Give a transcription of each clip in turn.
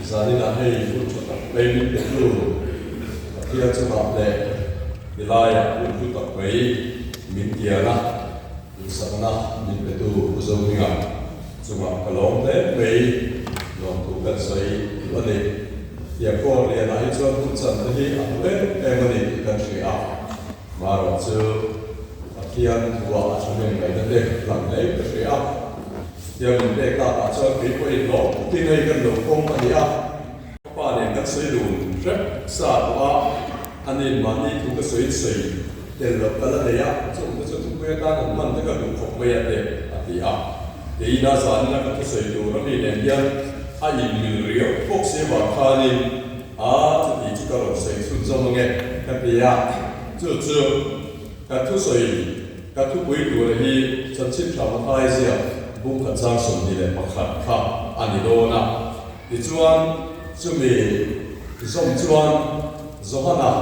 Zani na hei put tak pei ni tu kia chu ma le ilaya put tak pei min kia na sakna min pe tu zo ni nga chu ma kalong le pei lo tu kan sai ani ya ko le na hi chu put chan hi a le e mani kan shi a ma ro chu akian tua a chune ngai na de lang le ka shi a giờ mình để ta cho cái quay lỗ thì này cần lỗ công mà đi à qua đến các suy lùn rất xa quá anh em mà đi thu cái suy để lỗ cái là đấy à chúng ta sẽ thu cái ta cũng mang cái lỗ không bây giờ để đi à thì na sản là cái suy lùn nó bị nén nhân anh em người riêng quốc sĩ và khai đi à thì chỉ có lỗ suy xuất trong nghe cái gì à chưa cái thu suy cái thu quỷ lùn là gì chân chính là một hai gì à bung khát giang sum đi lên mặc khát khát anh đi na đi chuan chúng mình dùng chuan dùng hana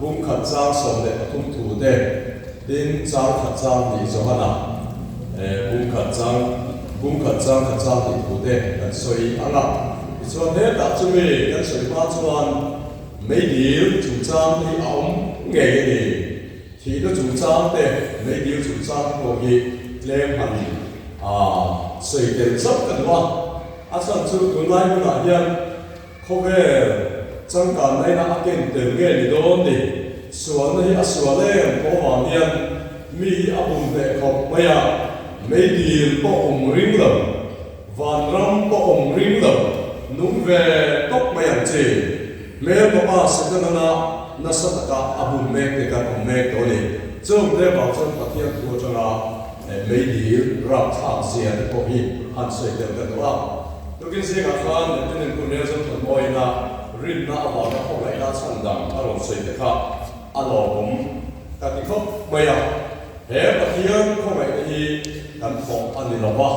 bung khát giang sum lên tung thủ để đến giang khát giang đi dùng hana bung khát giang đi thủ để cái soi anh ạ đi chuan hết đã chúng mình cái soi ba chuan mấy điều chủ trang đi ống nghề gì thì nó chủ trang để mấy điều chủ trang của gì lên hành水電執緊話，阿陳做本來嗰啲人，佢嘅增加你那一件定嘅嚟到你，說你阿說咧，嗰行人咪阿本地學咩啊？美啲不紅領了，萬人不紅領了，弄嘅都咩人知？咩個巴士嗰那實得個阿本咩嘅個紅咩到你，做唔得保證白天做咗啦。mấy điều rap thang xe để có hi han soi del cái đó, tôi kiến xe các khan để nên cũng nên trong tuần môi na rin na vào nó không lại na chhandam ở trong soi để khác, anh cũng các cái khóc bây giờ hết bậc thiên không phải thì cần phòng anh đi làm ba,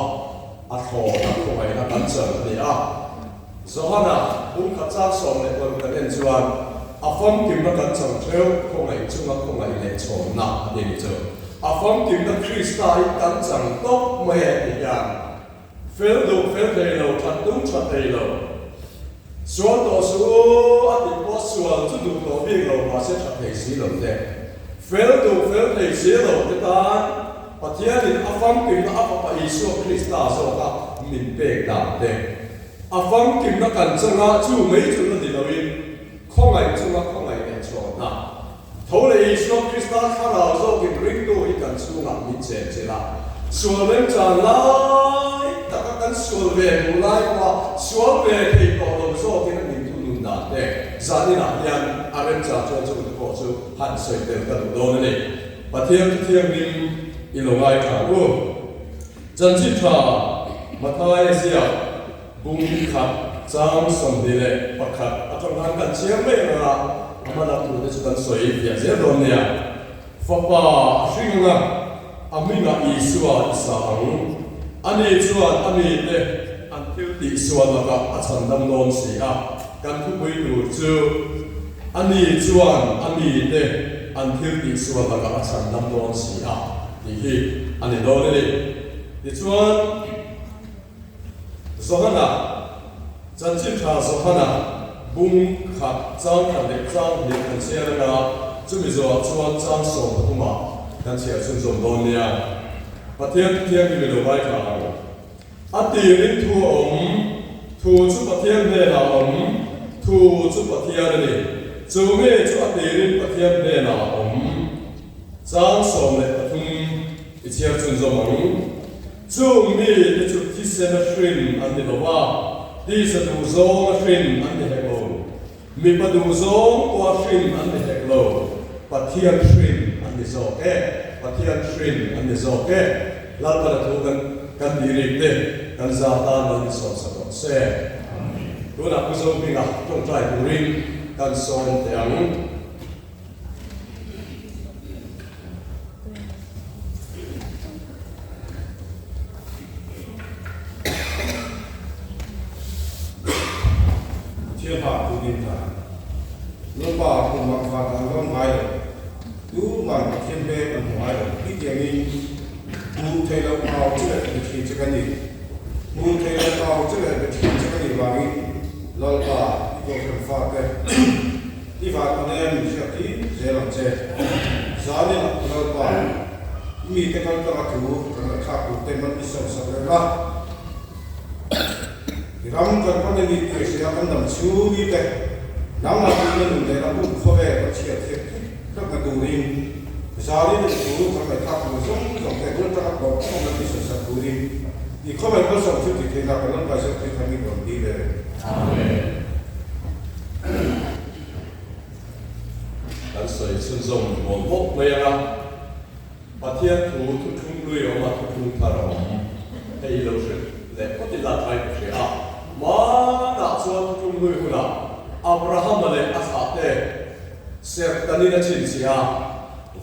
anh thọ không phải là cần chờ để do hana cũng khát giác sống để tôi cần nên chuan, phong kim nó cần chờ theo không phải chung không phải để chọn na để chờ. Phong tìm được Christai cắn chẳng tốt mẹ thì dạng phế thầy lầu thật đúng thật thầy lầu sual tổ số ati có sual chút đủ tổ biết lầu mà sẽ thật thầy sĩ lầu thế phế thầy sĩ lầu cái ta và thế thì phong tìm nó áp vào Isu Christa rồi ta mình bê đạp thế phong tìm nó cắn chẳng á chú mấy chú nó thì đâu in không ai chú nó không ai để cho na thấu lệ Isu Christa khá là do cái ring đôi cần suy ngẫm mình chế là sual lên tràn lại tất cả các sual về mù lại qua sual về thì có đồng số cái mình thu nung đạn để ra đi nào nhân anh trả cho chúng ta có sự hạn soi tiền cả đồ này và thiên mình ilo ngay cả luôn chân chỉ thà Mathaia xia bung khát giang sông đi lệ bạc khát ở trong hàng cần chiếm mấy là mà là tụi nó chỉ cần soi việc dễ rồi nè Papa, shinga, amina Isua isang, ani chuan ani le, an thiltih sual lakah chhandamna sia, kan Thupui tu chu, ani chuan ani le, an thiltih sual lakah chhandamna sia, hi ani do le, ti chuan zohana, janjin tha zohana, bung khat chang kan sia la chúng mình rồi chuan trang sổ không mà đang chạy xuống dòng đòn nha và thiên thì mình vai cả tiền thu thu chút thiên này là thu chút thiên này chú nghe chút tiền thiên này là trang sổ này thung thì chạy xuống dòng chú nghe để chút thì sẽ nó xuyên anh đi đâu ba đi sẽ đủ dòng nó xuyên anh đi hết lâu mình bắt đủ dòng qua xuyên anh đi hết lâu Pathian Shrin and the Zoke, Pathian Shrin and the Zoke, Lalthanchama kan dirite, kan atan and the Sonsabon se. Doon ako sa uminga, itong try ko rin, kan son teang. Thiên hạ của Thiên Hạ, lúc bà cùng mặc phạt hàng gom hai lần, tú bằng thiên bê bằng hai lần, ít tiền đi, mu thầy lâu nào chứ lại được khi chưa cần gì, mu thầy lâu sau chứ là cái chuyện chắc là vàng ấy lalpa có phần pha cái đi vào con em mình sẽ kỹ dễ làm chơi giá nên là lalpa mi cái con ta thú cái khác của tên mình đi sâu sâu ra thì ram con em đi cái sẽ ăn nằm chú đi cái nắm là cái nên để nó cũng khó về nó chia thiệt các cái đồ đi giá nên là chú thằng này khác của giống cái con ta có không là đi sâu sâu đồ đi thì không phải có sản xuất thì thế nào nó phải sản xuất thành những con đi về. Anh soi xuân rồng một bốc lên ra, và thiên thủ thu chung lui ở mặt thu chung thà rồi, hay lâu rồi, để có thể là thay cái gì à, mà đã cho thu chung lui hula, Abraham là lấy asate, sẽ cần đi là chuyện gì à,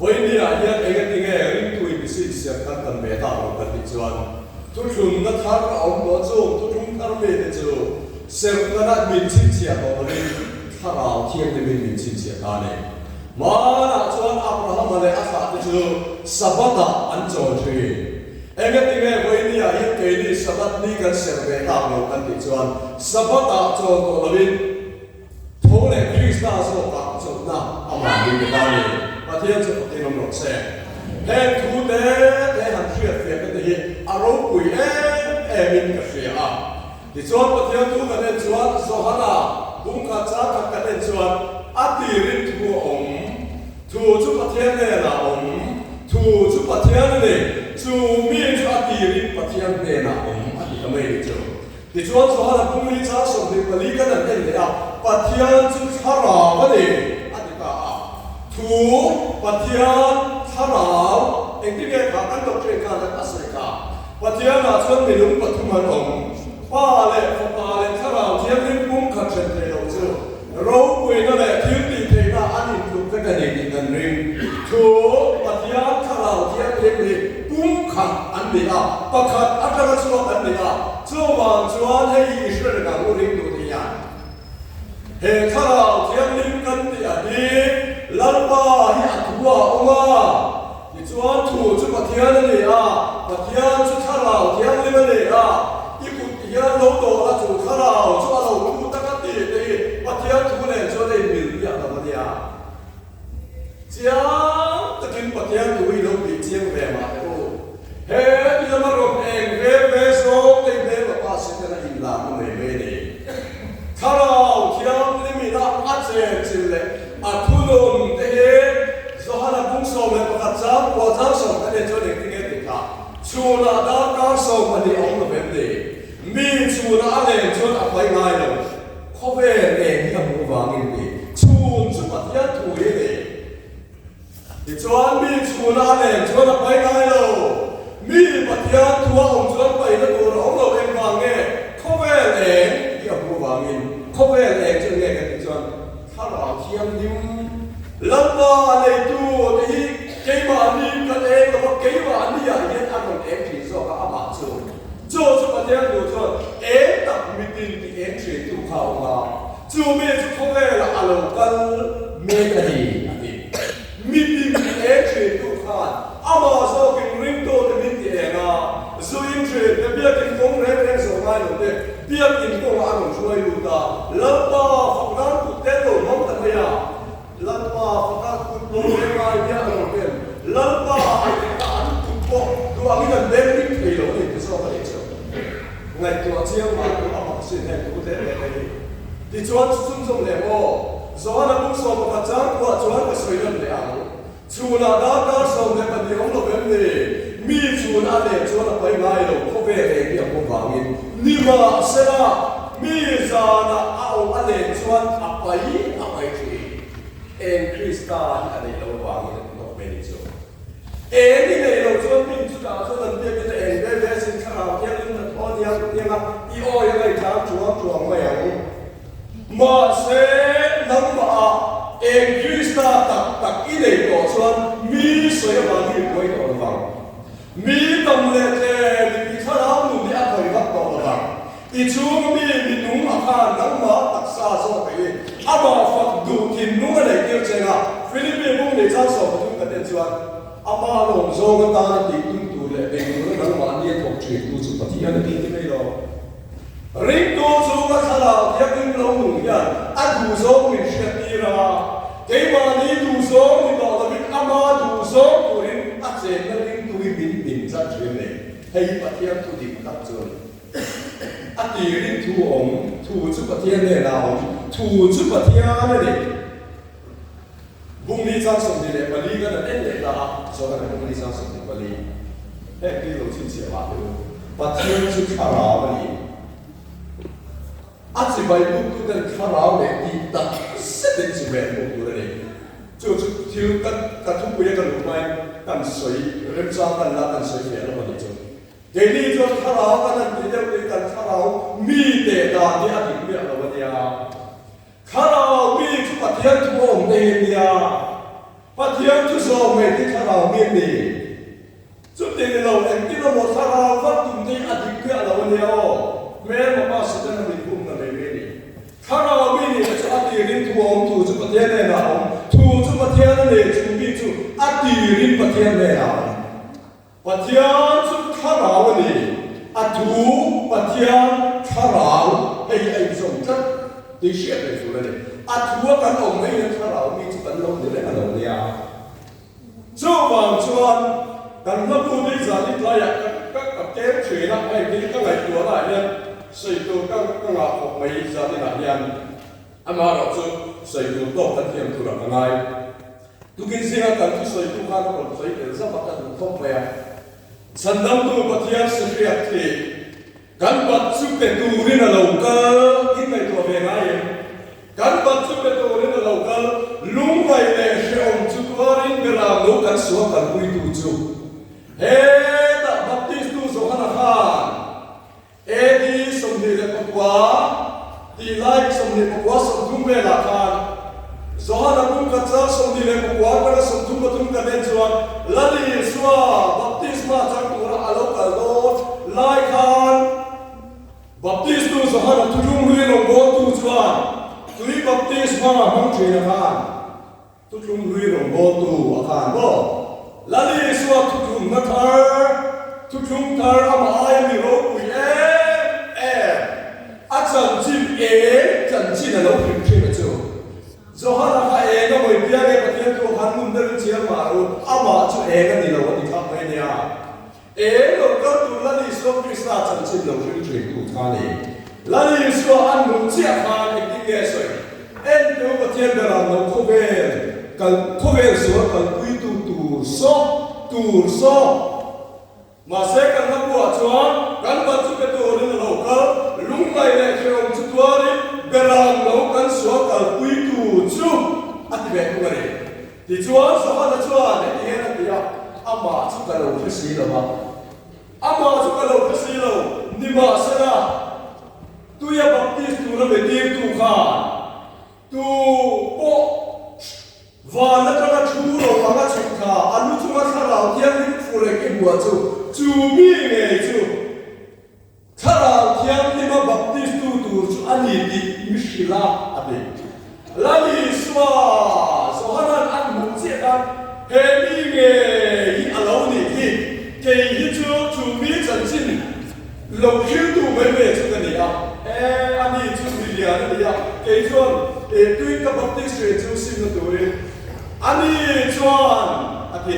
với đi à hiện anh cái nghe riêng tuổi bị sinh sẽ cần về tạo một cái tình trạng. Tôi chúng nó thắt cái ống đó chú, tôi chúng thắt về để chú, xem cái đó mình xin chia đó là thắt áo thiên để mình xin chia ta này, mà là cho anh Abraham này áp sát chú, Sabbath anh cho chú, em biết tiếng nghe với đi à hiện cái đi Sabbath đi gần xem về tạo một cái tình trạng, Sabbath cho đó là mình, thấu lệ Christa cho cả cho na, ama đi cái ta này, và thiên cho cái nó nổi xe. Hẹn thu tế để hẳn chuyện việc cái gì à rốt quỷ mình cái gì à thì chuan có thiên thu cái nên chuan so hắn à cũng cả cha cái nên chuan à tì rít thu ống thu chú cái thiên này là ống thu chú cái thiên này chú miên chú à tì rít cái thiên này là ống à tì cái mấy đi chú thì chuan so hắn là cũng lý cha sống thì cái lý cái này này à cái thiên chú thà ra cái này à tì cái à thu cái thiên thà nào, anh đi nghe cả anh đọc trên cả đất Africa, và thiên là chân mình đúng bật thùng hàng ông, ba lệ thà nào thiên linh cũng khẩn trương thế đâu chứ, râu quỳ nó lệ thiếu đi thế là anh nhìn đúng cái này nhìn gần riêng, chú và thiên thà nào thiên linh đi cũng khẩn anh đi à, và khẩn anh ra cho anh đi à, cho bạn cho anh hay Israel cả ngũ riêng đồ thì à, hệ thà nào thiên linh cần đi à đi. Lalpa hi atua oma thì chuan thủ chu pathian này à pathian chu tharau thiang lim này à ikut hian lo to la chu tharau chu alo ku taka ti te pathian thu ne chu nei mil ya ta mania chia takin pathian tu hi lo bi chiang ve ma o he ti ma ro eng ve so te ve pa se na in la ma me ni tharau thiang lim na a che chile à thu lồn thế do hắn là bung sầu này có khát sáng qua tháng sầu cái này cho đến cái nghe được cả chùa là đã cá sầu mà đi ông là vấn đề mi chùa đã lên cho đã phải ngay rồi có vẻ đèn như là mua vàng như vậy chùa chút bát giác thủ thế này thì cho anh mi chùa đã lên cho đã phải ngay rồi mi bát giác thủ ông cho phải nó đồ ông là em vàng nghe có vẻ đèn như là mua vàng như có vẻ đèn cho nghe cái cho thà nào thiên linh Lalpa này tu thì cái mà đi cái em là cái mà đi à hiện anh còn em chỉ do các bạn cho các bạn hiểu cho em tập meeting thì em chỉ tu khảo mà chú mẹ chú không nghe là alo cần mẹ cái gì meeting thì em chỉ tu khảo ama so cái ring to thì mình thì em à so em chỉ cái việc cái công việc em so ngay rồi đấy việc cái công anh cũngជួយluôn ta Lalpa phong cách của Tết rồi không thành vậy à Lalpa phong cách của người mai nhá rồi kìa Lalpa anh ta ăn cũng có tôi ăn cái đêm đi thì rồi thì sao phải chứ ngày tuổi chiêm mà tôi ăn học sinh này cũng thế này thì chuan chung chung này ô do nó cũng so với các cháu của chuan cái suy luận này à chuan là đã so với cái điều nó bên này mi chuan anh này chuan là phải ngay rồi không về để việc không vàng in nhưng mà sẽ là mi ra là ao anh này chuan phải gì em Christa anh này đâu vàng in nó bên này chứ em đi này rồi chuan mình chúng ta cho lần tiếp cái em về sinh khảo theo những là con yang đi oi cái này tham chuan mày à mà sẽ nắm mà em Christa tak ý này có chuan mi soi vàng in quay đầu vàng mi tâm lệ thế mi thà nào nung đi ăn thôi vắt đầu vàng ý chung mi nung atan nắm mà tak sa so cái ama phật đủ thì nung cái này kêu chăng à Philippines cũng để trang sổ chúng ta đến chuan ama lồng zong cái ta thì tung tu lệ bên nó nắm mà đi thuộc chuyện tu sự phát triển cái này rồi ring to zo ka khala ya king lo nung ya a du zo min shatira ke ma ni du zo ni ba da min ama du zo kurin a chen na ring tu bin bin za chen ne hei pathian tu dik tak zo a ti ring tu ong tu chu pathian ne na ong tu chu pathian ne bung ni sang som ni le bali ga na le la so ga bung ni sang som ni bali he ki lo chin sia ba tu pathian chu khara bali a chỉ bài bút tu den khá ráo để đi đặt sẽ đến chỉ về bút tu đấy chú thiếu tất Thupui cái lục mai tận suy rem sang tận là tận suy về là bao nhiêu cái này cho khá ráo cái này đi đâu đi tận khá ráo mi để đàn đi ăn thịt là bao nhiêu khá ráo mi chú bắt thiên chú ôm tiền đi bắt thiên chú sầu mày đi khá ráo miên đi chú tiền đi lâu em đi đâu một khá ráo bắt tụi đi ăn thịt là bao nhiêu mẹ mà ba sẽ đến mình cũng là mình đi. Khá là mình thì cho ăn tiền thu ông thu cho bát thiên này nào, thu cho bát thiên này chúng mình chú ăn tiền bát thiên này nào. Bát thiên chú khá là mình ăn thu bát thiên khá là hay dùng chất để xếp để chú này. Ăn thu cái ông này khá là mình chú ăn lâu để ăn lâu đi à. Cho bằng chuan cần nó tu đi ra đi lại các kém chuyện là hay đi các ngày tuổi lại nha. Xây tu các ngọc học mấy gia đình nạn nhân, anh mà đọc chút xây tu tốt thân thiện tu làm ngay. Tu kinh sinh ăn tu xây tu khăn còn xây để rất bắt đầu không về. Chhandam tu bắt hiện sự việc thì cán bắt chụp để tu đi là lâu cơ, ít ngày tu về ngay. Cán bắt chụp để tu đi là lâu cơ, lúng ngày để sẽ ông chụp qua đi để làm lúc cán xuống cán quy tu chụp. Hết đã bắt đi tu số khăn khăn. Edi somni le pakwa ti like somni pakwa somthum ve la khan zohana kum katsa somni le pakwa ka somthum batum ka den chuan lali swa baptisma chang tura alo kal do lai khan baptisma zohana tulung ri no bo tu chuan tui baptisma hang thina khan tulung ri no bo tu khan bo lali swa tulung na thar tulung thar ama ai mi ro pui chân chim chân chim là lâu phim phim là chưa, do hắn là cái nó mới biết cái bát thiên tu hắn muốn đến chiêm mà rồi, ama chú cái này là vấn đề khác mấy nè, rồi các tu là đi xuống Krishna chân chim lâu phim phim tu thà này, là đi xuống anh muốn chiết hà cái gì cái rồi, em tu bát thiên là lâu khô về xuống cần quy tu so, mà sẽ cần nó qua chuan, cần bắt chước cái tu lên là lâu cơ. Lung ngày này khi ông chú tua đi, bè làm lâu cắn số cả quý tu chú, ăn thì bè cũng vậy. Thì chuan số hắn là chuan này thì hiện là ama chú cả lâu cái gì đâu mà, ama chú cả lâu cái gì đâu, ni mà sẽ là, tu ya baptist tu nó về tiêm tu khan, tu bộ, và nó cho nó chú rồi và nó chụp kha, anh lúc chúng nó khá là thiên linh phụ lại cái bùa chú mi này chú. Khara thiam ni ma baptist tu chu ani di mishila ate lali swa so hanan an mu che da he mi nge hi alo ni hi ke hi chu mi chan chin lo khiu tu mai me chu ka ni a ani chu mi ya ni ya ke chuan tu ka baptist chu sim na tu re ani chuan ate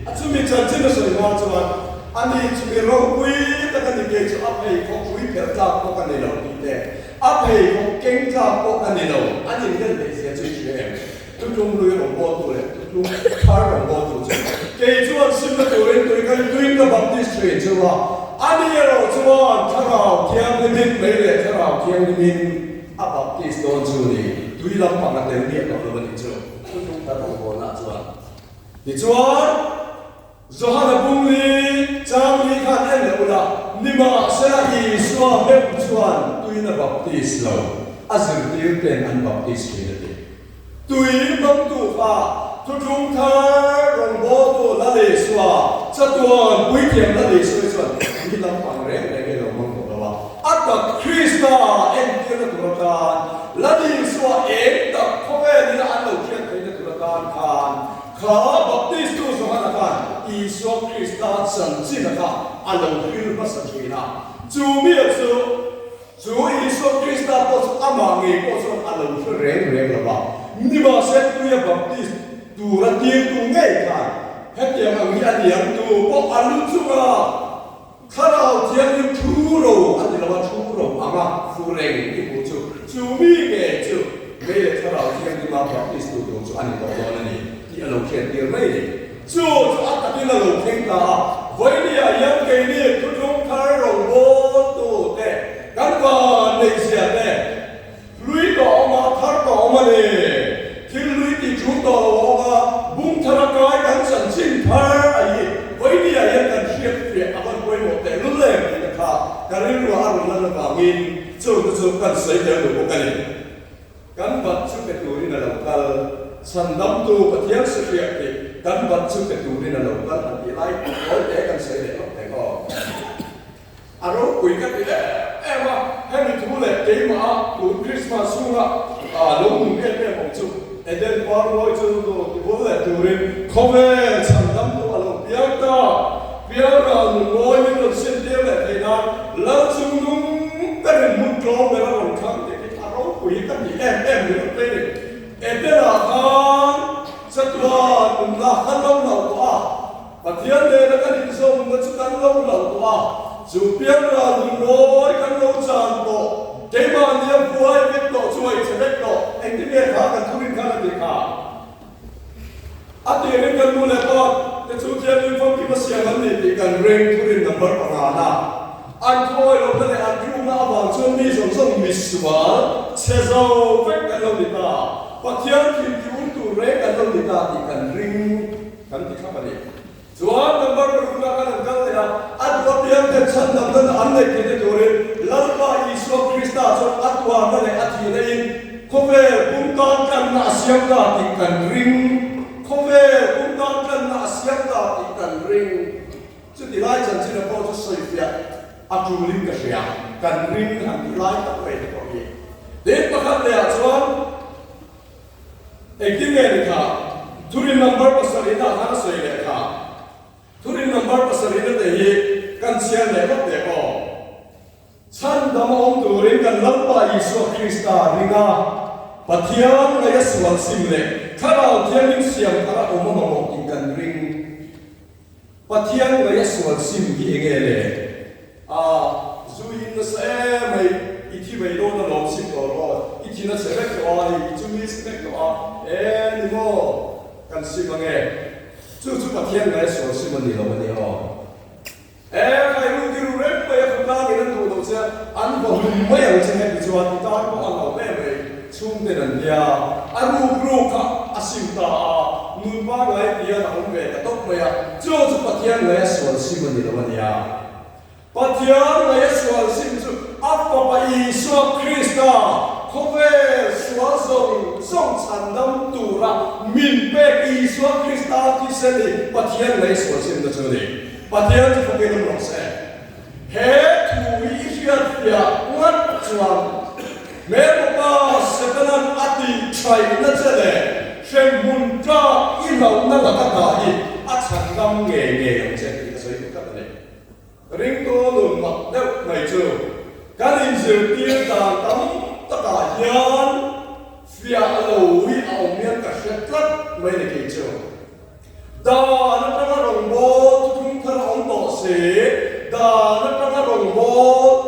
a chu mi chan chin so ma chuan ani chu mi ro pui ta ka ni ke chu ap hei ko pui per ta ko ka ni lo ni te ap hei ko keng ta ko ka ni lo ani ni le se chu che em tu tung lu ro bo tu le tu tung thar ro bo tu ke chu an sim na tu re tu ka tu ka baptist tre chu wa ani ro chu an tha ra thiam ni min me le tha ra thiam ni min a baptist don chu ni tu lam pa na te ni lo ni chu tu tung ta ro bo na chu an ni chu an Zohana bungli changli khan en leula nima sela hi swa hep chuan tuina baptist lo azir tir ten an baptist rinate tui bam tu kha thuthung thar rong bo tu la le swa chatuan pui thiam la le swa chuan ni lam pang re le lo mong ko wa atak krista en tir tu ta la le swa en ta khoe ni la an lo khian thai na tu ta khan kha baptist tu zohana khan Iso Krista san chin ka alo hil pa sa china chu mi chu chú Isu Christa có chú ama ngei có chú alo chú rèn là ba ni ba sẽ tu ya baptist tu ra tiên tu ngei cả hết tiền anh đi ăn tu có alo chú à khá là tiền như chú rồi anh đi làm chú rồi ama phu rèn đi bộ chú mi nghe chú bây giờ khá là tiền đi mà baptist tu chú anh đi đâu này đi alo khen tiền mấy đi chú anh ta đi alo khen ta với đi ăn cái này chú chúng ta rồi vô tu thế căn bản này sẽ thế lui đó mà thắt đó mà nè khi lui thì chúng đó mà bung thắt cái căn sản sinh thắt ấy với đi ăn cần xếp việc ăn quay một thế luôn lên thì cả cái này rồi ăn lần là nghìn chú cần xây dựng được cái này căn bản chú cái tuổi này là cái chhandam tu cái tiếng sự việc thì căn bản chú cái tuổi này là cái anh đi lại có thể cần xây dựng được có anh nói quỷ cái gì đấy em à hay mình thu lệ cái mà cuốn Christmas xuống à nung em một chút and then qua rồi cho nó thu lệ từ đến không về chhandam tu alo biak ra ngồi những lần xin tiêu lệ thì nó lỡ chung nung cái này muốn trốn để nó làm khăn thì cái anh nói quỷ cái gì em được cái này em đây là khăn rất là khăn lâu đầu quá và thiên đề là cái hình dung nó sẽ khăn lâu đầu quá chú biết là ngồi căn lâu tràn bộ cái mà niệm vui biết độ chuối sẽ biết độ anh đi nghe khá cần thu linh khá là gì cả anh đi nghe cần mua lại con cái chú thiên linh phong khi mà xem hắn thì cần ring thu linh number bằng na anh thôi rồi cái này anh kêu na vào chân mi giống giống mi sual sẽ giàu vết cần lâu đi ta và thiên thì kêu tu reng cần lâu đi ta thì cần ring cần thì khác mà đi chuan number của chúng ta cần cái này là anh có tiếng cái Chhandamna anh này cái chỗ này lalpa Isu Christa cho anh qua cái này anh thì này không về cũng tan cần nã xiêm ta thì cần ring không về cũng tan cần nã xiêm ta thì cần ring chứ thì lại chẳng chỉ là bao nhiêu sợi phiệt anh chú linh cái gì cần ring anh thì lại tập về thì có gì đến bắt đầu là chuan anh tiếng nghe được hả thu linh number của sợi đó hắn sợi được hả thu linh number của sợi đó thì kan sian le bak de ko Chhandam om tu rin kan lalpa Isu Christa ringa pathian la sual sim le khara thian ling siam khara om ma mo kin kan ring pathian la sual sim gi enge le zuin na se mai ithi mai lo na lo sim to ro ithi na se rek to ai chu mi se rek to ni mo kan sim nge chu pathian la sual sim ni lo ni ho cái lúc đi rep bây giờ chúng ta cái năng đầu tiên anh vào mấy ở trên cái chỗ anh ta có anh bảo vệ về chung tên anh dia anh rú cả asim ta nung ba cái dia là ông về cái tóc bây giờ cho bắt thiên lấy sual sim mình là vậy à bắt thiên lấy sual sim cho áp vào Isu Christa không về sual song Chhandam tu ra min pe Isu Christa thì sẽ đi bắt thiên lấy sual sim đó cho đi pathian tu phong kelom long se he Thupui hiat ya ngat chuan me pa setanan ati chai na chele shem mun tra in lo na la ka hi a Chhandam ngei long se ti soi ka ne ring to lum ma deu mai chu ka rin zir ti ta tam ta ka hian fia lo wi au mian ka shetlat mai ne ke chu da na ta rong bo thar ông tổ sĩ đã nó có rồng bố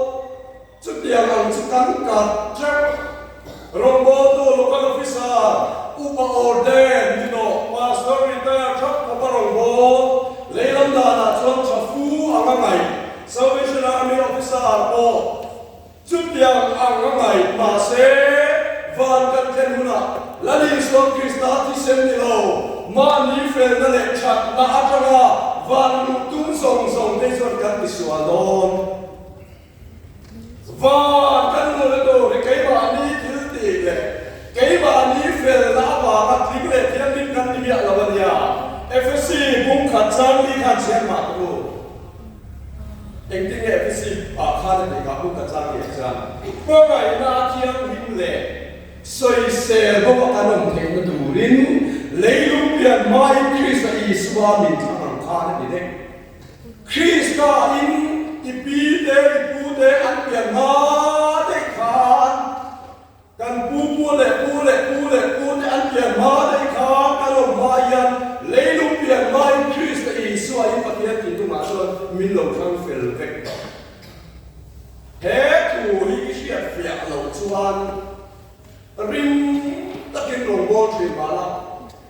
chút tiền ông chút cắn cắt chắc rồng bố tu lúc các officer upa orden you know pastor retire chắc có rồng bố lấy lâm đà là chuan cha phu ang ngày Salvation Army officer bố chút tiền ang ngày mà sẽ van căn thiên huna là đi xuống Christa thì xem đi lâu mà ní phèn nó lệ chặt là atan van tung song thế rồi căn bị sual đòn van căn người đó cái bạn đi thiltih lệ cái bạn đi phèn lá và các thứ lệ thiên linh căn đi bịa là vấn đề FSC cũng khát sang đi khát xem mà thôi anh tin FSC khát để gặp cũng khát sang đi xem có ngày na thiên linh lệ soi xe có các anh thế nó đủ linh lấy lúc biển mai Christ Isu mình Christa in ipi de ipu de an pian ha de ma dei kha kalom ma yan leilung pian mai Christ e suai pathian ti tu ma chuan min lo thang fel vek he tu hi sia fia lo chuan rim takin lo bo thri mala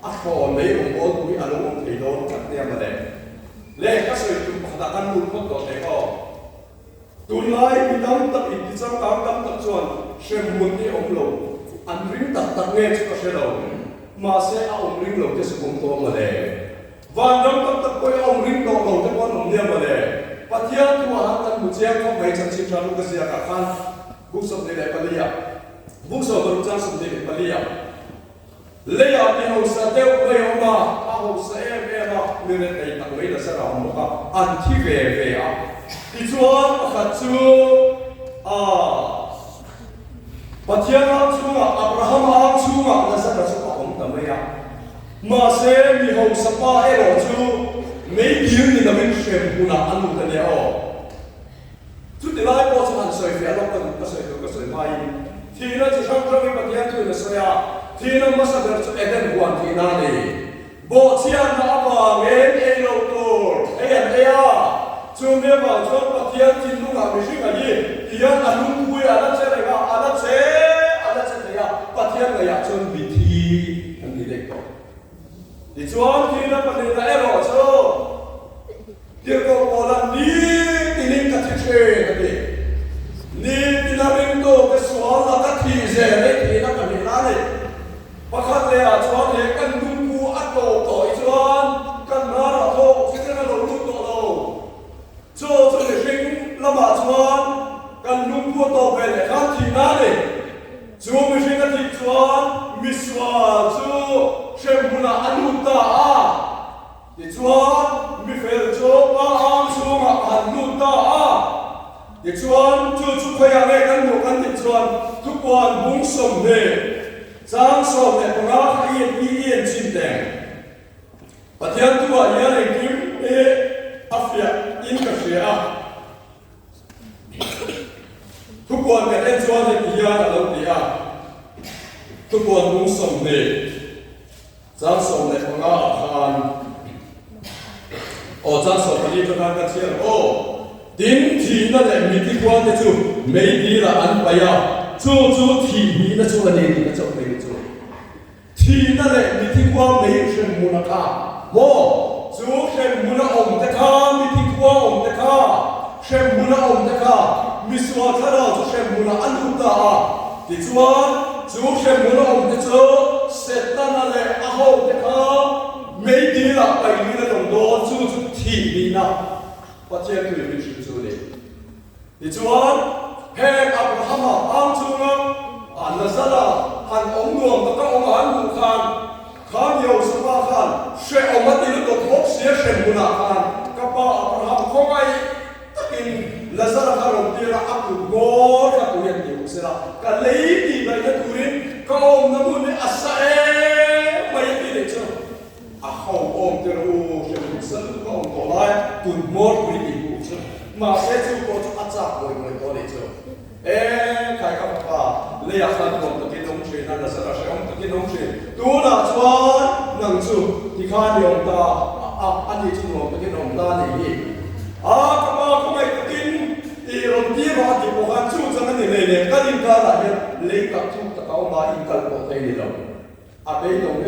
a kho nei lo bo tu a lo om thei don kat ne ma le ka soi tu khata kan lu khot to te ko tun lai mi dam tak in ti chang kam dam tak chuan shem mun ni om lo an ring tak tak nge chu ka shelo ma se a om ring lo te su kom to ma le van dam tak tak ko om ring to lo te kon om ne ma le pathian tu a tan mu chiang ko mai chan chin thalu ka sia ka khan bu som ne le palia bu so ko chang som ne palia le ya ni ho sa te ko yo ma a ho sa e me ma me ne dei tak wei la sa ra mo ka an thi ve ve a ti chuan a khat chu a pathian ang chunga Abraham ang chunga na sa chu ka om ta mai a ma se mi ho sa pa e ro chu mấy tiếng thì mình xem cũng là ăn một cái này ó, chút thì lại có cho ăn sợi phèo lắm cái sợi mai, thì nó chỉ trong trong cái bát nhang thôi là sợi à, thì nó mất sạch rồi cho Eden hoàn thì na đi, bộ chiên nó vào nghe ai lâu tour, ai à, chúng em vào trong bát nhang thì lúc nào mình cái gì, thì ăn nung vui ăn chế này à, ăn chế này à, bát nhang này à, chúng bị thi anh đi đấy đó. Di chuan khi nó bật lên lại rồi chứ, điều có một lần đi tin cả thiết chế cái gì, đi tin là mình tổ cái sual là cái thị dễ đấy thì nó cần hiện ra đấy, và khác là chuan thì cần đúng cú ắt tổ tội chuan, cần nó là thôi, chứ cái nó lút tổ đâu, cho để sinh là mà chuan, cần đúng cú tổ về để khác thì na đấy, chuan mình sinh cái thị chuan, mi sual chứ. Xem buna anuta a, di chuan mi fel cho pa ang sunga anuta a, di chuan chu khaya nge kan mo kan di chuan thupuan bung som ne, chang som ne panga ien chin teng, pathian tu a ya le kim e afia in ka sia, thupuan ne en chuan ne ya la lo ti a, thupuan bung som ne. Giang sông này có ngã khan, giang sông cái gì cho ta cái chuyện, tin thì nó lại mình đi qua cái chỗ, mấy đi là ăn bày à, chỗ thì mình nó chỗ này nó chỗ này chỗ, thì nó lại mình đi qua mấy chuyện muốn là cả, chỗ chuyện muốn là ông ta cả, mình đi qua ông ta cả, chuyện muốn là ông ta cả, mình xóa cái đó chỗ chuyện muốn là ăn chúng ta, thì chỗ chuyện muốn là ông ta chỗ. Tana le aho te kha mấy đi là bảy đi là đồng đồ chú thị đi na bắt chia từ mình chịu chú đi thì chuan he Abraham ang chú ngam anh là sao là anh ông nuông tất cả ông anh cũng khan nhiều sự ba khan sẽ ông mất đi lúc đó bốc xía sẽ muốn là khan các ba Abraham không ai tất nhiên là sao là ông đi là áp dụng ngô ra tụi anh nhiều sẽ là cả lấy đi vậy là tụi anh các ông nó muốn đi asa mày đi để cho hậu ông từ ô sẽ được sân các ông tổ lại tụi một quý đi cũng chứ mà sẽ chịu có chút áp sát rồi người có để cho khai các bà lấy áp sát còn tự nhiên ông chuyện là sao là sẽ ông tự nhiên ông chuyện tu là chuan nâng chu thì khai đi ông ta anh đi chung ông tự nhiên ông ta này gì các bà không ai tự nhiên thì ông đi vào thì bộ hành chu cho nên này cái gì cả là lấy các chu tất cả ông bà in cần có thể đi đâu đây đồng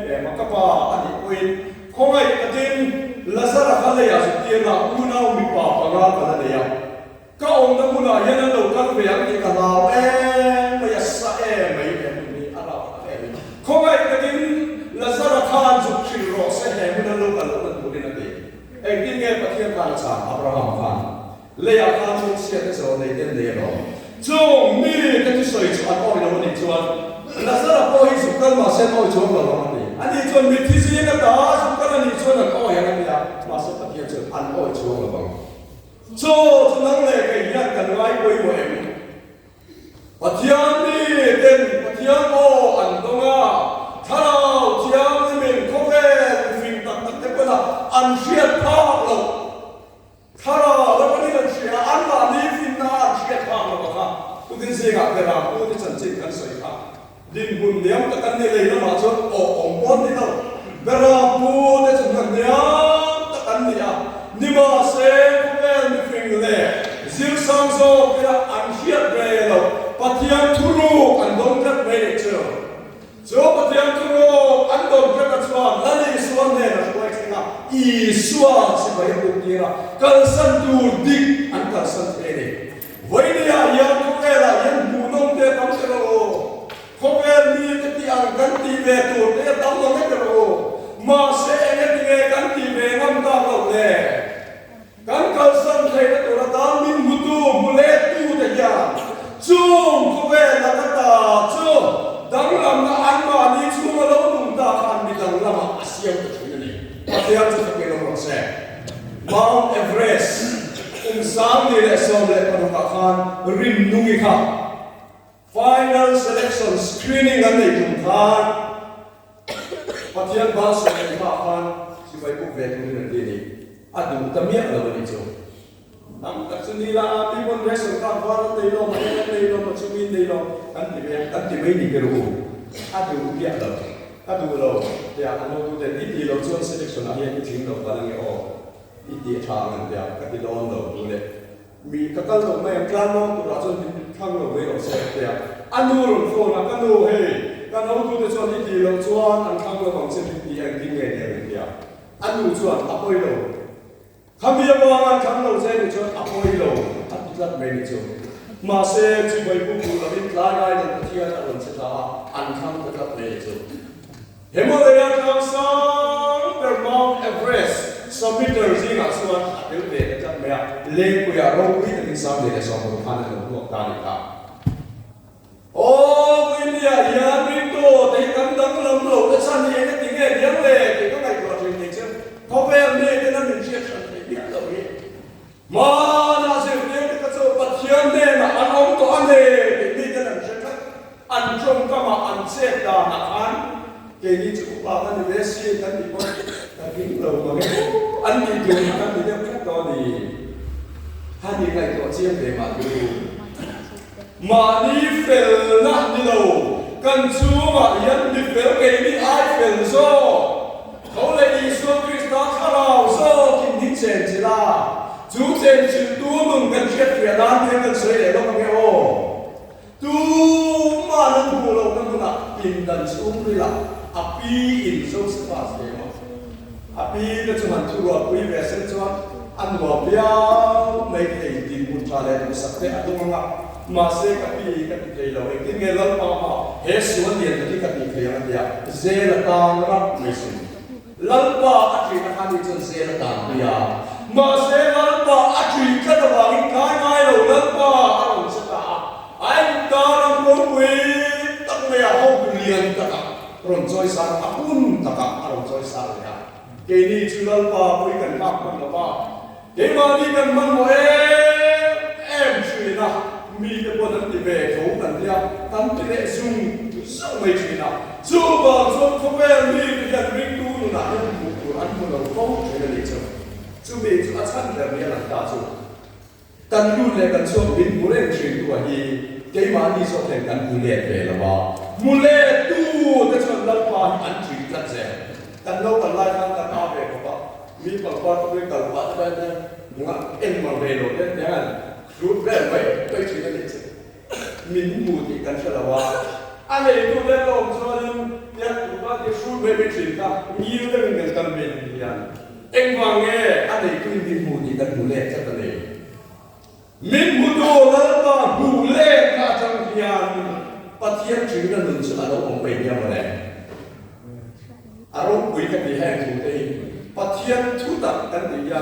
để mà các bà anh đi quên không ai tự nhiên là sao là cái này à sự tiền là u nào bị bỏ vào ra cái này à các ông đã muốn là hiện nay đầu các việc thì cả nào bây giờ sai mấy em mình ăn nào không ai tự nhiên là sao là khan dục chỉ rõ sẽ em muốn lâu cả lâu là đủ đến đây em tin nghe bậc thiên khan cha Abraham khan lấy khan chúng sẽ cái số này đến đây rồi chúng mi cái sợi cho anh ơi đâu đi cho là sao là coi dục căn mà sẽ coi cho vào đó đi anh đi cho mi thì gì cái đó dục căn anh đi cho là coi anh đi mà sẽ bậc thiên cho anh ơi cho vào đó cho năng lệ cái gì cần ai quay của em bậc thiên đi tên bậc thiên ô anh đông à thà nào thiên mình không về phim tập cái cái là anh siết thao rồi thà nàoแล้วก็นี่มันเสียอันว่านี่ฟินน่าเสียทางแล้วก็ค่ะทุกทีเสียกับเวลาผู้ที่ฉันจิตกันสวยค่ะดินบุญเลี้ยงกับกันนี่เลยนะมาชด si bai ku tira kal san tu dik an kal san te ni vai ni ya yang ko la yang bu nong te tam se ro ko ni te ti ang kan ti ve tu te tam lo ne ro ma se ne ti ve kan ti ve ngam ta lo le kan kal san te na tu ra ta min mu tu mu le tu te ya chung ko la ka ta chu dang lam na an ma ni chu ma lo nung ta khan mi dang lam a siam ta chu ni Mathaia chu ke lo se Mount Everest sang ni le som le pa ka khan rim nung kha final selection screening an nei tum khan Mathaia ba so le kha khan si bai ku ve tu ni ni adu tamia lo ni chu nam ka chuni la people reason ka war te lo ma chu min te lo kan ti ve kan ti mai ni ke ro adu pia lo adu lo ya anu tu te ni ti lo chuan selection a hian thing lo pa lang e o i ti thang an ya ka ti don lo tu le mi ka kal lo mai klan no tu ra chuan thang lo ve lo se ya anu ro fo na ka no he ka no tu te chuan i ti lo chuan an thang lo bang se ti an ti nge ne ya anu chuan a poi lo kami yang orang kan lo saya ni cuma apa ilo, aku tak main itu. Masa cuba ibu tapi kelana dan ketiga dalam setelah ankam tetap main itu. Himalaya kawasan Mount Everest submitter sini asuhan ada udah tetap main. Lek punya rohi dan insam dia sama kanan dan buat tali tak. Oh ini ya itu, tapi kan dalam lo, kesan dia ni tinggal dia lek, itu kan kalau ini cuma kau bayar ni dia nak menjadi mana sebenarnya kita patian deh na anong to ane ini dalam sekat anjung kama anset dah nakan kini cukup bangan di besi kan di mana tapi kalau bagaimana ane jual kan dia kata ni hari kaya tu siapa yang maju mani fel nak ni lo kan cuma yang di fel kini ai fel so kau lagi Yesus Kristus kalau so kini cenci chú trên chữ tu mừng cần thiết Việt Nam thêm cần sấy để đâu mà nghe ô tu mà nó thu lâu nó cũng là in đần xuống đi là api in sâu sự phát thế mà api nó cho mình thu rồi quý về sẽ cho ăn vào béo mấy cái tiền một trà lên một sạch thế ăn đúng không mà sẽ cái gì lâu cái nghe lâu mà hết số tiền thì cái gì phải ăn dia dễ là tang lắm mấy sự lâu mà anh chị nó ăn đi chân dễ là tang bây giờ mà sẽ lalpa achi cái đó là cái ngay rồi lalpa anh sẽ ta anh ta đang muốn quỳ tất cả hậu liền tất cả rồi chơi sang apun tất cả rồi chơi sang ya cái này chú lalpa quỳ cần mặc mình là ba cái mà đi cần mang một em chuyện nào mi cái bộนั้นđi về thấu cần dia tâm thì lệ dung sao mấy chuyện nào chú bảo chú không về mi cái nhận biết tu nữa là anh muốn làm không chuyện này chứ chú bị chú ăn chăn là mi làm ta chú tân luôn là cần số biến muốn lên chuyện của gì cái mà đi số thành cần muốn lên về là bao muốn lên tu cái chuyện làm bao anh chỉ cần gì cần đâu cần lại thằng cần ao về của mi bằng quan tôi cần quá cho nên đúng không em mà về rồi đấy nhá rút về vậy tôi chỉ là gì mình mù thì cần phải là bao anh ấy tôi lên lòng cho nên nhắc của ba cái rút về bên trên cả nhiều cái mình cần về thì anh vàng nghe anh ấy cứ mình mù thì cần mù lên chắc là này mình mù đồ là ba mù lên là chẳng hiền bắt thiên chỉ là mình sẽ là đâu ông bảy nhau mà này arong quý cái gì hay thủ tây bắt thiên thu tập cái gì vậy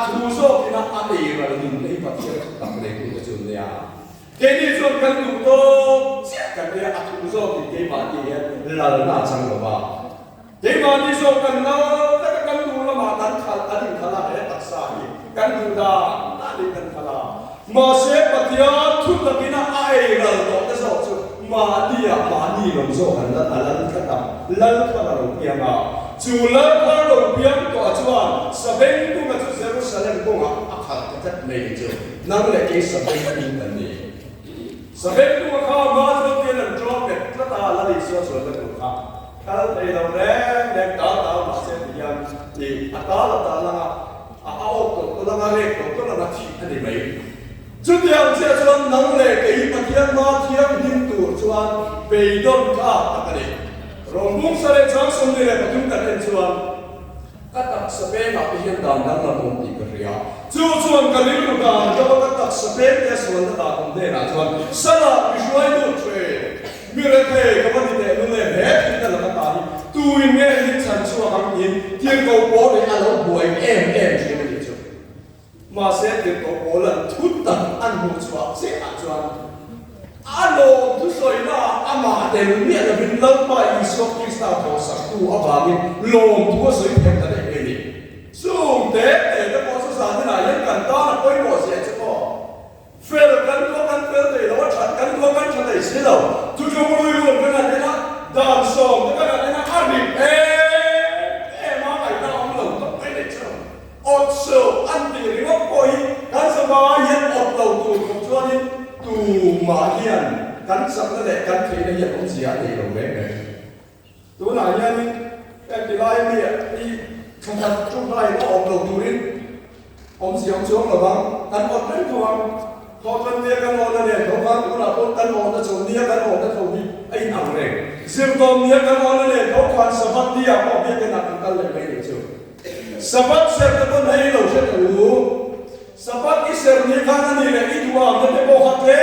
thu số thì nó ăn đi rồi mình đi bắt thiên thu tập này cũng có chuyện này cái này số cần đủ tốt cái này thu số thì cái mà gì là nó chẳng có bao cái mà đi số cần nó cái cần đủ là mà đánh khal anh khal là hết tất cả cần đủ là anh cần khal mà sẽ bắt thiên thu tập cái nó ai rồi đó cái số mà đi à mà đi làm số cần là Lalthanchama rupiah mà chú Lalthanchama rupiah có chuan sabeng tu mà chú Jerusalem cũng à khát cái chất này chứ nằm lại cái sabeng tu cái này sabeng tu mà khao mà chú cái lần drop cái ta là đi số số cái tu khao kalau dari đầu đen đen đó mà sẽ bị ăn thì đó là ao tổ là ngai tổ là nó chỉ cái này mấy chú tiếng sẽ chuan nắng lệ cái mà thiên ma thiên hình tu chuan bị đông khá cái này rồi muốn sao để sáng sớm đi lại mà chúng ta đến chuan các tập tak sepe nak hian dan dan la mom ti kria chuan kalil lu dan ka ka tak sepe te sual da kom de na chuan sala visual du tre mire te ka ba ni te lu le he ti da la ta ni tu in ne ni chan chua kam in tiang ko bo le a lo buai em chi ni chu ma se te ko bo la thut tan an hu chua se a chuan alo tu soi na ama te lu ni la bin lo pa iso krista ko sa tu abangin lom tu soi te ta de ni sum te te ko sa na yan kan ta na koi mo se chu ko fel kan fel te lo chat kan chat te si lo tu jo mo lu kan na de na dan som te kan na a ni ma ai na om lo to pe de chu ot so an ti ri mo koi kan sa ba yan ot lo tu ko chuan ni tu ma hian kan sam na de kan thi na yan om sia ni lo me ne tu na yan ni kan ti lai ni i kan ta chu lai no om lo tu rin om sia om chuang lo bang kan ot ren thuangพอกันเดียกันโอนเนี่ยเขาฟังคุณอาคนกันโอนจะชมเดียกันโอนจะชมดีไอ้หนังเร่งเสียงตอมเดียกันโอนเนี่ยเขาควานสะบัดเดียพอเดียกันหนักกันเลยไม่ได้เชื่อสะบัดเสียงกันให้เราเชื่อรู้สะบัดอีเสียงนี้ข้างนี้เลยอีตัวมันจะบอกเต้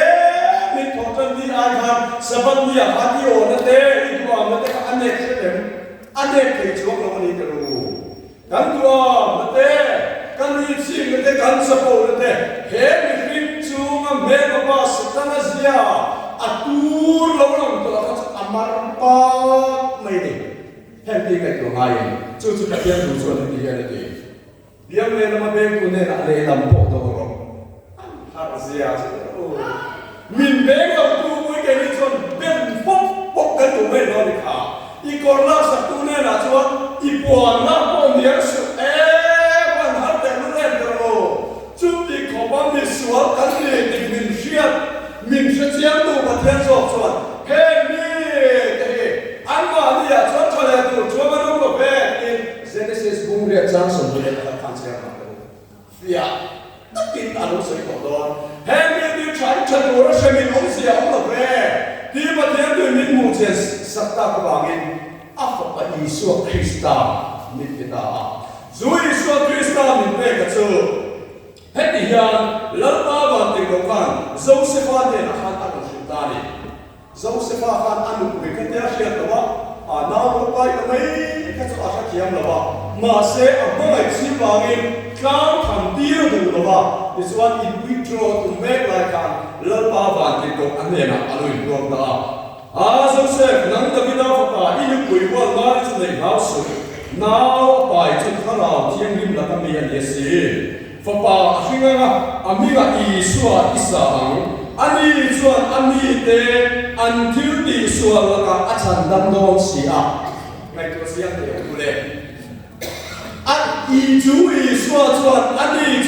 มีทอกันดีอาการสะบัดเดียพาที่โอนเต้อีตัวมันจะอันเด็กเชื่ออันเด็กที่ช่วงเราวันนี้จะรู้กันตัวมันเต้กันมีสิ่งมันเต้กันสะโพกเต้เฮ้ยCuma mereka setengah sia, atur lawan tu lah amar empat ini, hendak kita ngain, cucu kalian tujuan dia nanti, dia mana bengku ni nak le lampau tu orang, harus sia, min bengku tu mungkin ni cuman pok kan tu mereka ni kah, ikorlah satu ni nak cuman ibuan nak pun dia panhal terluar terus. Cuti korban di sual kan ni min siap tu bagian soal hei anda ni ya cuaca tu cuaca tu berbeza in Genesis bungri jang sendiri akan siap tu ya tapi anu saya kotor hei ni cari orang semin orang siap orang berbeza di bagian tu min mujes serta kebangin apa Yesus Kristus min kita Yesus Kristus min mereka tu Heti yang Lalthanchama tinggalkan, Josepha ni nak hantar ke Chhandamna. Josepha kan anu bukan dia siap lepas, nak lupa ini kita asal kiam lepas. Masih apa lagi bangin kau tampil dulu lepas. This one in withdraw to make like Lalthanchama tinggalkan ni nak alu itu dah. Joseph nang dah kita apa ini kuiwan mari cunai house. Now apa itu kalau tiang lim lakah mian yesi. Fapa hinga amiga isua isang ani chuan ani te until di sual lakah chhandam dong sia ngai to sia te ule i chu isua chuan ani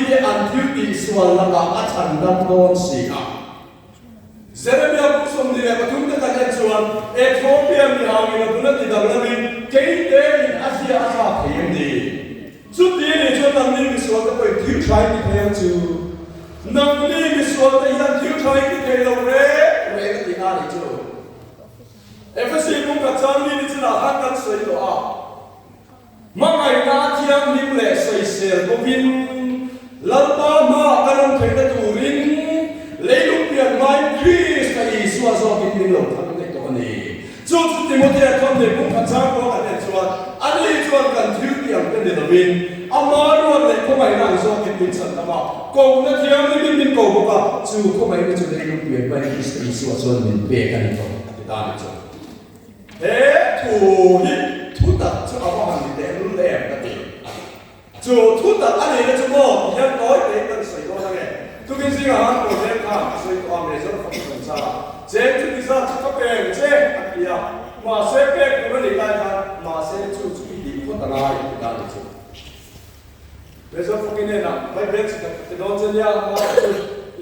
te until di sual lakah chhandam dong sia Zemabawk som dire patung te kan chuan Ethiopia mi hangin bunat di dalami kei te in Asia asa phem ni Chút đi này cho nằm đi xuống cái bài thiếu trái thì theo chứ nằm đi xuống thì hiện thiếu trái thì theo đâu đấy cái gì na đi chứ em phải xem cũng cả trang đi chứ là hát căn sấy đó mà ngày na thiam nim lệ sấy sấy có vin Lalthanchama cái ông thấy cái tủ rin lấy lúc tiền mai Chris cái xua do cái tiền lộc thằng cái đó này chút thì một thiên con này cũng cả trang có cả tiền xua anh ấy chuan cần thiếu tiền cái này là bên amma luôn này có mấy nàng do cái tiền sản phẩm cầu nó thiếu cái bên cầu của bà chứ có mấy cái chuyện này cũng quyền bay cái sự xua xuân mình về cái này không cái ta này chứ thế thủ hít thu tập cho ông hàng thì để luôn lẹ cái tiền chứ thu tập anh ấy là chúng nó hiện nói để cần sấy đó này tôi cái gì mà của em làm sấy đó này rất là phong phú sao chế chúng đi ra cho các em chế anh kia mà sẽ biết của mình lại là mà sẽ chú ý đi của tana cái ta này chứ bây giờ phong cái này là phải biết cái đó chân ya mà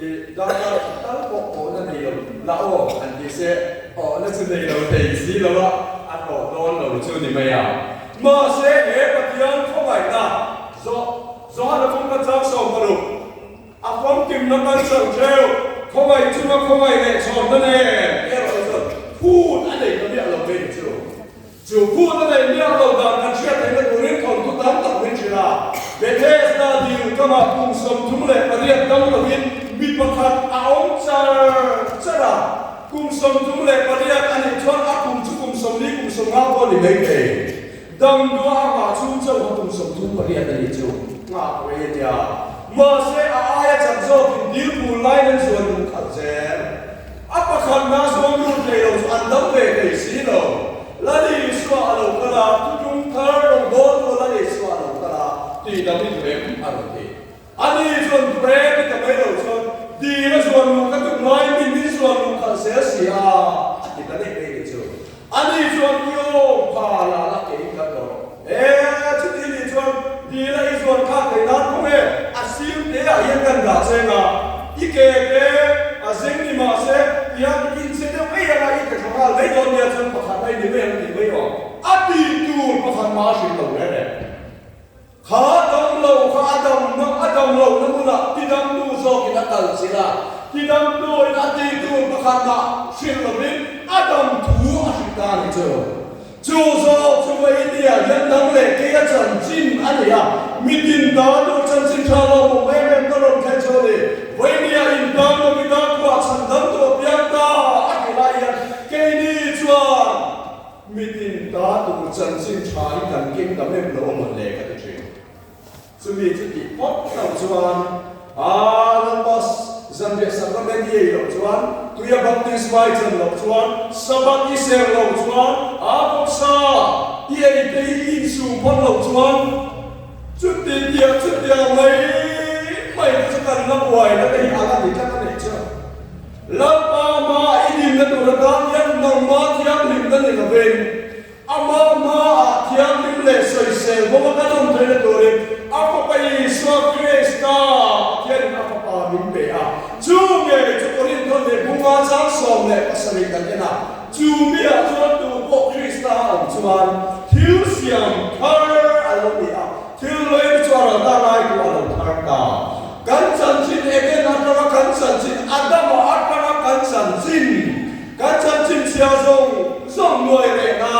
thì đó là ta có nó này là ô anh kia sẽ nó chân này là thầy gì là đó anh có đó là chưa thì mày à mà sẽ nghe bát tiền không phải là do nó không có giáo sầu mà được phong kim nó đang sầu treo không phải chúng nó không phải để chọn nó này nghe rồiพูดอันไหนก็เรียกเราเป็นจู่พูดอันไหนเรียกเราดังกันเชื่อใจในตัวเรื่องของทุกท่าน Bethesda deal kama kung som thumle pariat dam lovin mi pakhat aong chara kung som thumle pariat ani chuan akum chu kum som ni kum som nga bo ni mai ke dam do ma chu chau kum som thum pariat ani chu nga ko ya ma se a aya chak zo kin dil pu lai nan zuan lu khat zen apa khan na zo lu le lo an dam ve ke si lo lali swa alo kala tu jung thar lo do to lali swa alo kala ti dam ni ve alo ke ani zon ve ki ta mai lo zon di na zuan lu ka tu mai min ni zuan lu khat se si a ti ta ni ve ke chu ani zon yo pa la la ke ka do chu ti ni zon di la i zon ka ke na ko me asim de a yen kan da se nga i ke a zeng ni ma se ya in se de me ya i ka ka le do ni a chen pa kha dai ni me ni me yo a ti tu pa kha ma shi lo le le kha dam lo kha adam lo na mu la ti dam tu zo ki na kal si la ti dam tu na ti tu pa kha ma shi lo ni adam tu a shi ta ni zo chu zo chu wei ni a yan dang le ke ya chen jin a ni ya mi tin da do chen jin cha lo mo me me ko lo kai cho le wei ni a in dam lo mi da kwa chhandam to biak ta a ki la ya ke ni chuan mi tin da do chen jin cha i kan kim da me lo mo le ka ti chin chu mi chu ti pot ta chuan a lan bas zan de sacrament ye lo chuan tu ya baptist mai chen lo chuan sabat i se lo chuan a ko sa ye te in su pon lo chuan chu ti dia mai chu kan na wai na te ala ni ka ne cha la pa ma i dim na tu ra kan yan nang ma thiam lim na ni ka ven ama ma thiam lim le soi se bo ma ka dom thai na to re a ko pai so krista thian na pa pa min pe a chu nge chu korin thon le bunga chang som le pasari kan na chu mi a chuan tu bo krista ang chuan thil siam thar alo ni a thil loi chuan da lai ku alo thar ta kan chan chin eke na ta kan chan chin adam a ta kan chan chin sia zong noi le na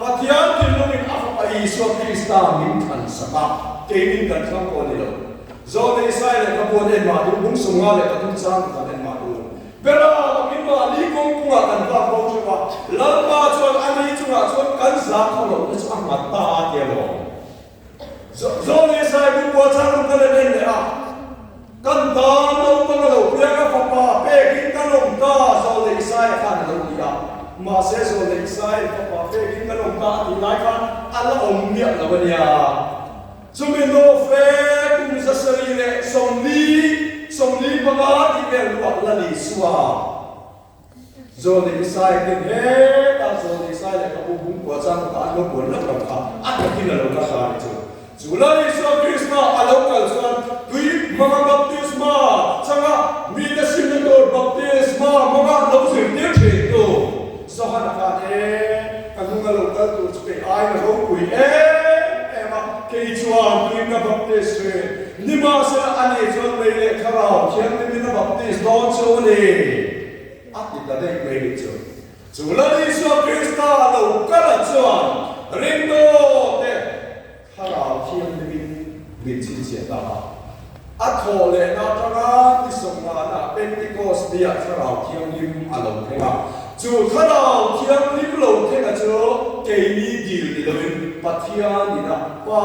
pathian tin lo min a pa i so krista min than saka ke min kan kham ko ni lo zo le sai le ka bo ne ma du bung sunga le ka tu chang ka den ma du bela min ma li kong kunga kan ba ko chu ba lan ma chuan ani chunga chuan kan za kho lo ni chuan ma ta ke lo zo le sai bu ko chang ka le ne a kan da no pa lo pya ka pa pa pe kin ka lo ta zo le sai khan lo ya ma se zo le sai pa pa pe kin ka lo ta ti lai khan ala om mi la ba ya Sumi no fe kum sa sari le som li pa ga ti pe lu la ni suwa zo le sai ke he ta zo le sai le ka bu bu ko chang ta lo ko la ka ka a ta ki la lo ka sa ni chu la ni so krishna a lo kal san tui ma baptisma changa mi da sin do baptisma ma lo sin te che to so ha na ka e ka nu ga lo ka tu pe ai na ro kui ke chuan tu na baptist ni ma sa ani chuan mai le kharao khiam ni na baptist don chu ni ati da dei mai chu chu la ni so krista lo ka la chuan ring do te kharao khiam ni bin chi che ta a tho le na ta ga ti som na pentecost dia kharao khiam lim a lo thenga chu kharao khiam lim lo thenga chu ke ni dil ni lo pathian ni na pa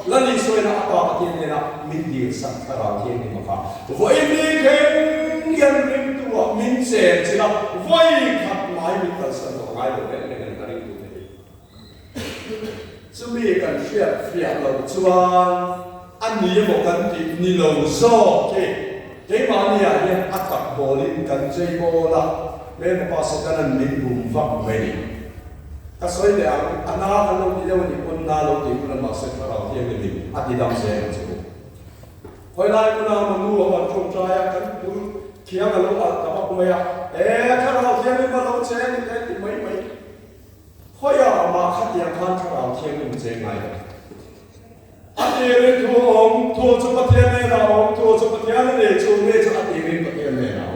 la ni soi na pa pathian ni na min dil sang kharao khiam ni ma kha voi ni ken yan rim tu min se chila voi khat mai mi ta sa lo ngai lo le le ka ri tu ni chu mi kan fia lo chuan an ni mo kan ti ni lo zo ke ma ni ya ni atak bolin kan jei bola me pa sa kan min bum vak me ni ka soi le ana ka lo ti le ni kun na lo ti kun ma se ka ra ti ni ati dam se chu hoi lai kun na ma nu wa chong cha ya kan tu kia ka lo a ta ma ko ya ka ra ti ni ma lo che ni ke ti mai mai hoi ya ma khat ya khan ka ra ti ni che ngai ati ri thom tho chu pa ti ne na om tho chu pa ti ne chu ne chu ati ri pa ti ne na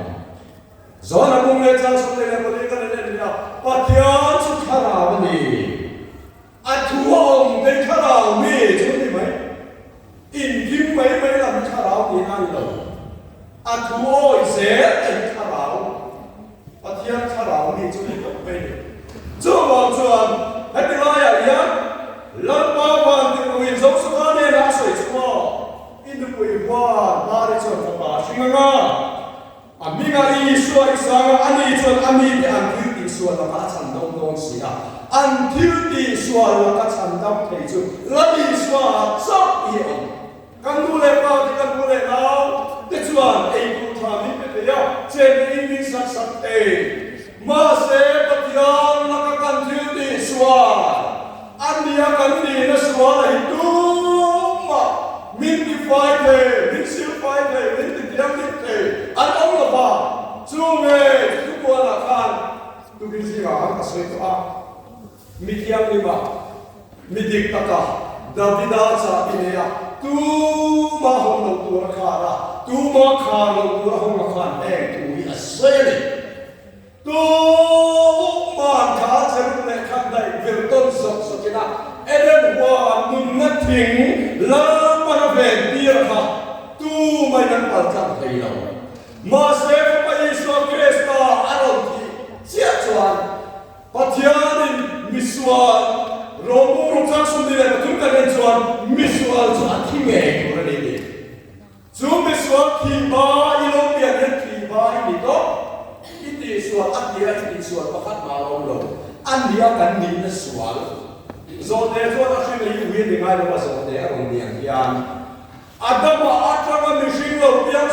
zona mung le cha su le ko le ka le na pathian chu khara ni a thu om de khara mi chu ni mai ni an lo atuo ise en tharau pathian tharau ni chu ni pe chu wang chuan hatilaya ya lampa wan ti win zo sa ne na soi chu in the way wa mari chu pa shinga aminga i suai sanga ani chuan ami ti an thiltih sual lakah chhandam dong sia an thiltih sual lakah chhandam thei chu lami sual chak i om kan du le pa ti kan du le nau te chuan ei tu tha mi pe ya chen in ni sak sak te ma se pathian lakah kan thiltih sual ania kan ni na sual ai tu ma min ti fai te min sil fai te min ti diam ti te an om la ba chu nge tu ko la khan tu bi si ga ka se to a mi kiam ni ba mi dik ta ka davida cha ine ya tu ma hom lo tu ra kha ra tu ma kha lo tu ra hom la khan e tu i a se ni tu ma kha chen le khan dai vir ton sok so kina eden wa nun na thing la pa na ven ti ra kha tu mai nan pal chang thei lo ma se pa Yesu Krista aron ti sia chuan pathianin misual romu rutang sundile patum kan chuan misual chu athinge ko ni ni chu misual thi ba ilo pia ni thi ba ni to iti sual atia iti sual pakhat ma lo an dia kan ni na sual zo te zo na shi ni wi ni ngai lo zo te aron ni ang yan adama atrama mishing lo piang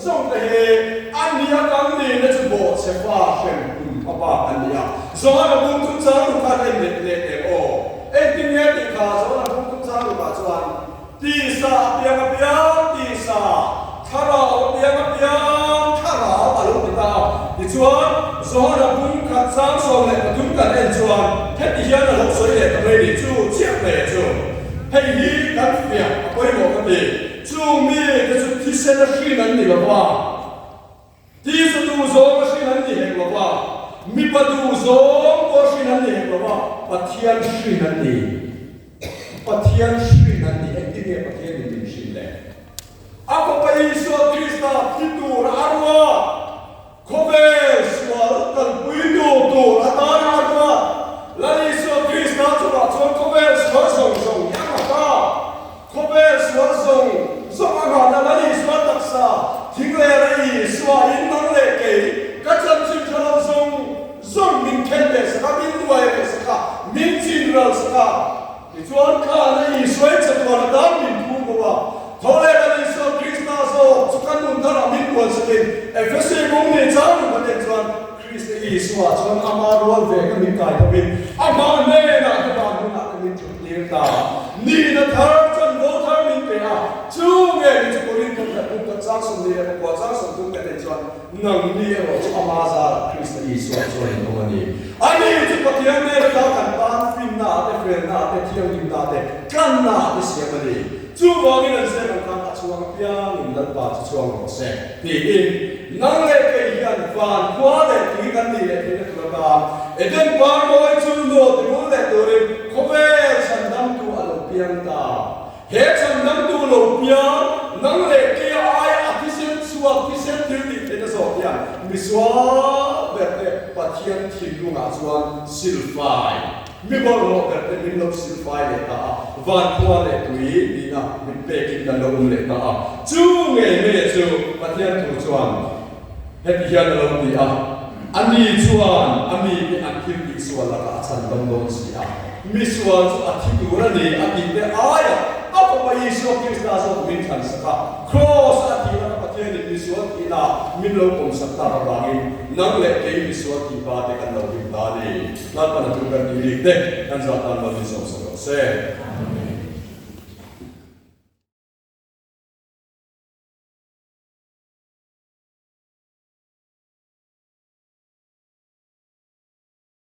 song te he ania kan ni na chu bo se fa shen apa ania zo na bung tu cha lu ka le le te o e tin ye ti ka zo na bung tu cha lu ka chuan ti sa piang ti sa thara piang thara ba lu ti ta ti chuan zo na bung ka sang so le patum ka en chuan he ti ya na lo soi le ta mai ni chu chiak le chu hei hi kan fia koi mo ka ni chu mi ke chu ti se na shi nan ni ba ti su tu zo ka shi nan ni he ba mi pa tu zo ko shi nan ni he ba pathian shi nan ni e ti ne pathian ni shi le ako pa Yesu Krista ti tu ra arwa khove sual kan pui tu atan arwa la Yesu Krista chu ba chu khove sual song Kobel sual song aga na lali sual taksa tingle rai sual in nang le ke ka chan chin chalo song min ken be sa min duai be sa min chin ral sa ti chuan kha na i suai cha to na dam min thu ko ba thole lali sual Krista so chukan nun thara min kual sakin efese mong ne cha nu ba den chuan Krista i sual chuan ama rol ve ka min kai to bin ama ne na ka ba nu na ka min chu tir ta ni na thar chu nge ni chu korin ko ta chang sum ni ko chang sum tu ka den chuan nang ni ro chu ama za Krista Yesu chu ni no ni ani chu pathian ne ta kan ban fin na te fren na te thiang dim da te kan na te sia ma ni chu wa ni nan se kan ta chu ang piang in dan pa chu chuang ro se ti in nang le ke hian van kwa le ti kan ni le ti ne tu ka eden pa moi chu no ti mo le to re ko be chandam tu alo piang ta he chandam tu lo piang nang le ke ai atisen suwa atisen thiltih te na so ya miswa berte pathian thilu nga chuan silfai mi bor lo berte min lo silfai le ta van kwa le tui ni na min pe kin dan lo le ta chu nge me chu pathian tu chuan he ti hian lo ti a ani chuan ami ni an thiltih sual lakah chandam dong sia mi sual chu athi tu ra ni ati te aya apa pa Yesu Krista so min than saka cross ati na pathian ni misuat ina min lo kom sakta ra bangin nang le ke misuat ki ba te kan lo ki ta ni na pa na tu kan ni te kan za tan lo ni so se